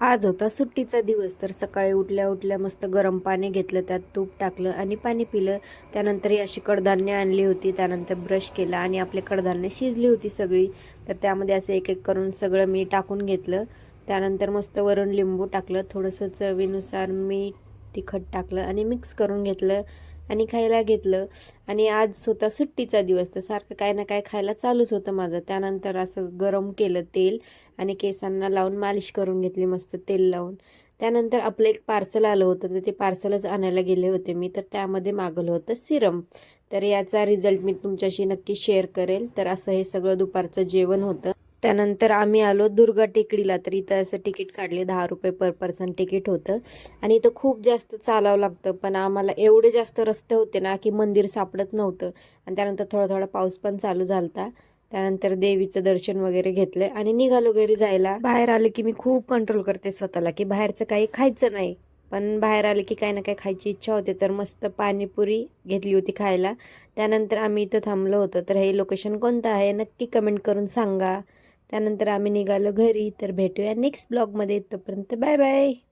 आज होता सुट्टीचा दिवस, तर सकाळी उठल्या उठल्या मस्त गरम पाणी घेतलं, त्यात तूप टाकलं आणि पाणी पिलं. त्यानंतर ही अशी कडधान्य आणली होती, त्यानंतर ब्रश केला आणि आपले कडधान्य शिजली होती सगळी. तर त्यामध्ये असं एक एक करून सगळं मी टाकून घेतलं. त्यानंतर मस्त वरून लिंबू टाकलं, थोडंसं चवीनुसार मीठ तिखट टाकलं आणि मिक्स करून घेतलं आणि खायला घेतलं. आणि आज होता सुट्टीचा दिवस, तर सारखं काय ना काय खायला चालूच होतं माझं. त्यानंतर असं गरम केलं तेल आणि केसांना लावून मालिश करून घेतली मस्त तेल लावून. त्यानंतर आपलं एक पार्सल आलं होतं, तर ते पार्सलच आणायला गेले होते मी. तर त्यामध्ये मागवलं होतं सिरम. तर याचा रिझल्ट मी तुमच्याशी नक्की शेअर करेल. तर असं हे सगळं दुपारचं जेवण होतं. त्यानंतर आम्ही आलो दुर्गा टेकडीला. तर इथं असं तिकीट काढले, 10 रुपये पर पर्सन तिकीट होतं. आणि इथं खूप जास्त चालावं लागतं, पण आम्हाला एवढे जास्त रस्ते होते ना की मंदिर सापडत नव्हतं. आणि त्यानंतर थोडा थोडा पाऊस पण चालू झालता. त्यानंतर देवीचं दर्शन वगैरे घेतलं आणि निघालो घरी जायला. बाहेर आले की मी खूप कंट्रोल करते स्वतःला की बाहेरचं काही खायचं नाही. पण बाहेर आले की काही ना काही खायची इच्छा होते, तर मस्त पाणीपुरी घेतली होती खायला. त्यानंतर आम्ही इथं थांबलो होतो. तर हे लोकेशन कोणतं आहे नक्की कमेंट करून सांगा. त्यानंतर आम्ही निघालो घरी. तर भेटूया नेक्स्ट ब्लॉगमध्ये. तोपर्यंत बाय बाय.